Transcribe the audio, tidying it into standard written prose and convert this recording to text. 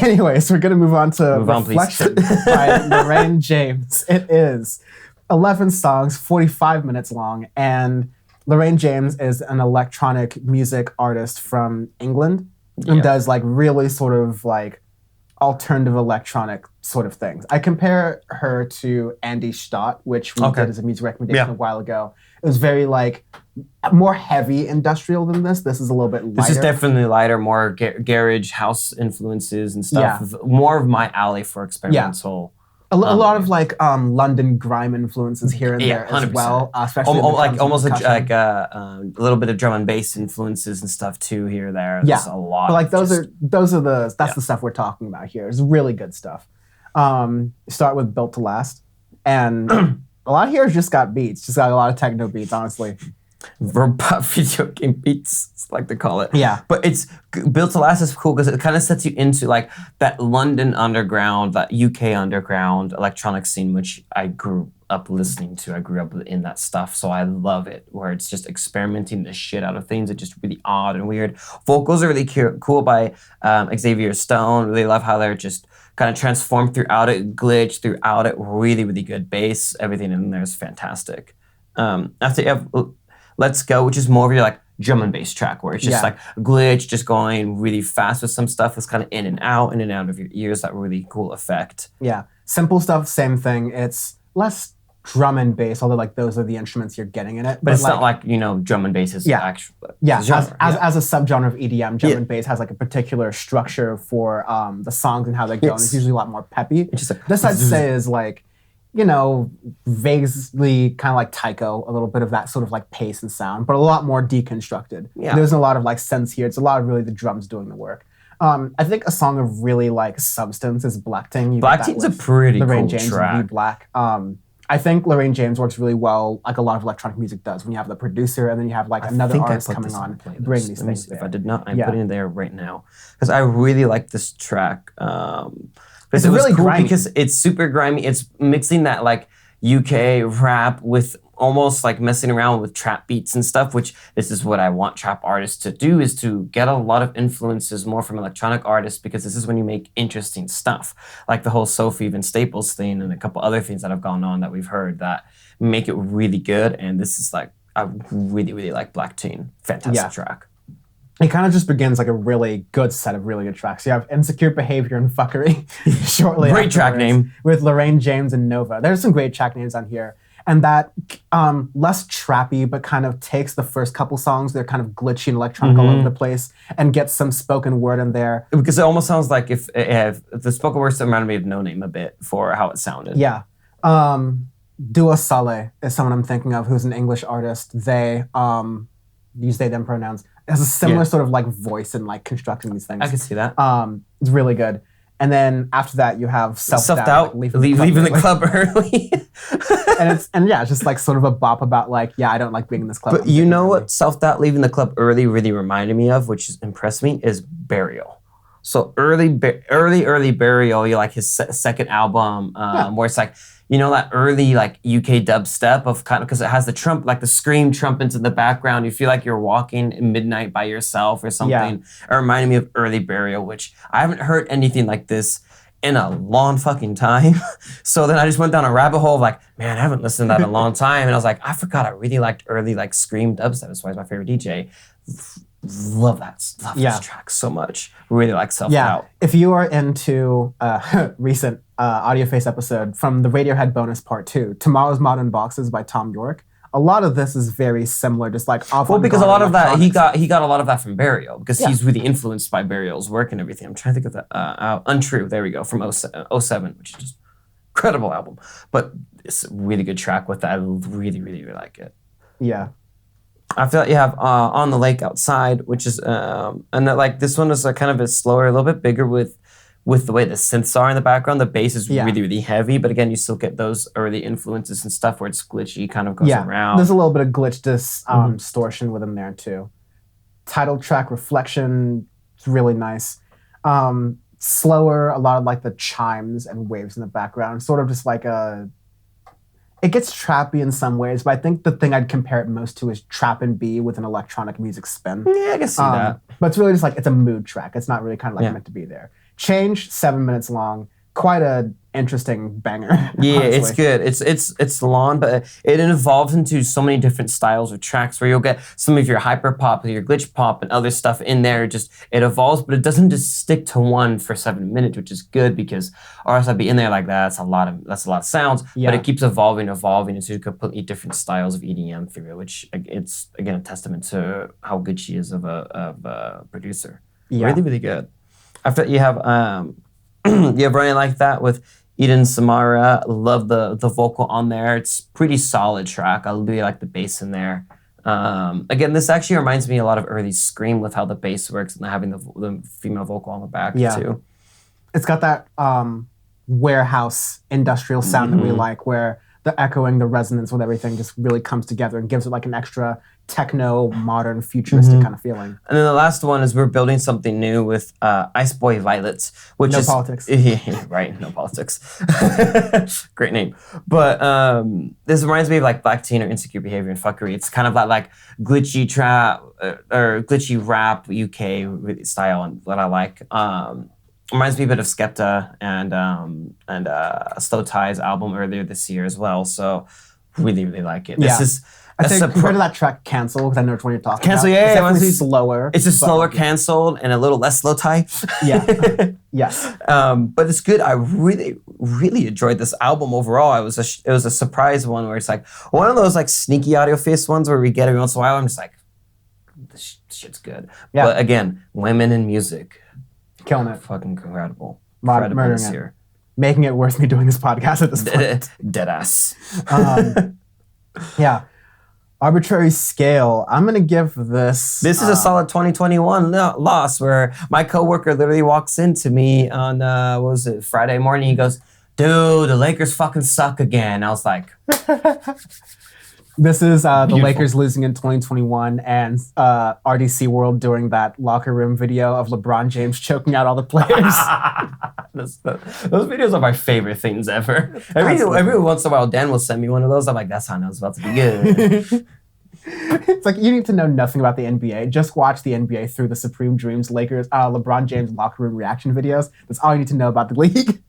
Anyways, we're gonna move on to please. Reflection by Loraine James. It is 11 songs, 45 minutes long, and Loraine James is an electronic music artist from England and does like really sort of like alternative electronic sort of things. I compare her to Andy Stott, which we did as a music recommendation a while ago. It was very like more heavy industrial than this. This is a little bit lighter. This is definitely lighter, more garage house influences and stuff. Yeah. More of my alley for experimental. A lot of like London grime influences here and there 100%. As well, especially like almost like a little bit of drum and bass influences and stuff too here there. There's a lot. But like that's the stuff we're talking about here. It's really good stuff. Start with Built to Last, and a lot here just got beats. Just got a lot of techno beats, honestly. Robot video game beats, like to call it. Yeah. But it's Built to Last is cool because it kind of sets you into like that London underground, that UK underground electronic scene, which I grew up listening to. I grew up in that stuff, so I love it, where it's just experimenting the shit out of things. It's just really odd and weird. Vocals are really cool by Xavier Stone. Really love how they're just kind of transformed throughout it, glitch throughout it. Really, really good bass. Everything in there is fantastic. After you have Let's Go, which is more of your like drum and bass track, where it's just like a glitch, just going really fast with some stuff that's kind of in and out of your ears. That really cool effect. Yeah, simple stuff, same thing. It's less drum and bass, although like those are the instruments you're getting in it. But it's like, not like, you know, drum and bass is actual. Yeah, as a subgenre of EDM, drum and bass has like a particular structure for the songs and how they go, and it's usually a lot more peppy. It's just like, this I'd say is like, you know, vaguely kind of like taiko, a little bit of that sort of like pace and sound, but a lot more deconstructed. Yeah. There's a lot of like sense here. It's a lot of really the drums doing the work. I think a song of really like substance is Black Ting. Black Ting's a pretty Loraine cool James track. And Black. I think Loraine James works really well, like a lot of electronic music does, when you have the producer and then you have like another artist coming on, bring these things there. If I did not, I'm putting it there right now. Because I really like this track. It's really cool grimy. Because it's super grimy. It's mixing that like UK rap with almost like messing around with trap beats and stuff, which this is what I want trap artists to do, is to get a lot of influences more from electronic artists, because this is when you make interesting stuff. Like the whole Sophie Van Staples thing and a couple other things that have gone on that we've heard that make it really good. And this is like, I really, really like Black Teen. Fantastic track. It kind of just begins like a really good set of really good tracks. You have Insecure Behavior and Fuckery shortly Great track name. With Loraine James and Nova. There's some great track names on here. And that less trappy, but kind of takes the first couple songs, they're kind of glitchy and electronic all over the place, and gets some spoken word in there. Because it almost sounds like if the spoken word reminded me of No Name a bit for how it sounded. Yeah. Dua Saleh is someone I'm thinking of who's an English artist. They use they, them pronouns. It has a similar sort of like voice and like constructing these things. I can see that. It's really good. And then after that, you have Self-Doubt, like leaving the club early. it's just like sort of a bop about like, I don't like being in this club. But you know what Self-Doubt, leaving the club early really reminded me of, which impressed me, is Burial. So early Burial, you like his second album, where it's like, you know, that early like UK dubstep of kind of, because it has the like the scream trumpets in the background. You feel like you're walking at midnight by yourself or something. Yeah. It reminded me of early Burial, which I haven't heard anything like this in a long fucking time. So then I just went down a rabbit hole of like, man, I haven't listened to that in a long time. And I was like, I forgot I really liked early like scream dubstep. That's why he's my favorite DJ. Love this track so much. Really like Self-Doubt. Yeah. If you are into recent Audioface episode from the Radiohead bonus part 2, Tomorrow's Modern Boxes by Tom York, a lot of this is very similar, just like because a lot of that he got a lot of that from Burial, because he's really influenced by Burial's work and everything. I'm trying to think of that. Untrue, there we go, from 07, which is just incredible album. But it's a really good track with that. I really, really, really like it. Yeah. I feel like you have On the Lake Outside, which is and like this one is kind of a slower, a little bit bigger with the way the synths are in the background. The bass is really, really heavy, but again, you still get those early influences and stuff where it's glitchy, kind of goes around. There's a little bit of glitch distortion within there too. Title track Reflection, it's really nice. Slower, a lot of like the chimes and waves in the background, sort of just like it gets trappy in some ways, but I think the thing I'd compare it most to is Trap and B with an electronic music spin. Yeah, I can see that. But it's really just like, it's a mood track. It's not really kind of like meant to be there. Change, 7 minutes long. Quite a interesting banger. Yeah, honestly. it's good. It's long, but it evolves into so many different styles of tracks where you'll get some of your hyper pop, your glitch pop, and other stuff in there. Just it evolves, but it doesn't just stick to one for 7 minutes, which is good because or else I'd be in there like that. That's a lot of sounds. Yeah. But it keeps evolving into completely different styles of EDM for you, which it's again a testament to how good she is of a producer. Yeah. Really, really good. After that, you have you have Running Like That with Eden Samara. Love the vocal on there. It's pretty solid track. I really like the bass in there. Again, this actually reminds me a lot of early Scream with how the bass works and having the female vocal on the back too. It's got that warehouse industrial sound that we like, where the echoing, the resonance with everything just really comes together and gives it like an extra techno, modern, futuristic kind of feeling. And then the last one is We're Building Something New with Ice Boy Violets, which No is politics. Right, no politics. Great name. But this reminds me of like Black Teen or Insecure Behavior and Fuckery. It's kind of like glitchy trap or glitchy rap UK style, and what I like. Reminds me a bit of Skepta and Slow Tie's album earlier this year as well. So really, really like it. This is I think compared to that track Cancel, because I know which one you're talking Cancel, about. yeah, It's yeah, definitely slower. It's just slower Canceled and a little less Slow Tie. Yeah. Yes. But it's good. I really, really enjoyed this album overall. It was a surprise one where it's like one of those like sneaky Audioface ones where we get every once in a while. I'm just like, this shit's good. Yeah. But again, women in music, Killing it. fucking incredible. Murdering this it. year. Making it worth me doing this podcast at this point. Dead ass. Yeah. Arbitrary Scale. I'm going to give this... This is a solid 2021 loss where my coworker literally walks into me on, what was it, Friday morning. He goes, dude, the Lakers fucking suck again. I was like... This is the Lakers losing in 2021 and RDC World doing that locker room video of LeBron James choking out all the players. Those videos are my favorite things ever. Every once in a while, Dan will send me one of those. I'm like, that's how I know it's about to be good. It's like you need to know nothing about the NBA. Just watch the NBA through the Supreme Dreams Lakers LeBron James locker room reaction videos. That's all you need to know about the league.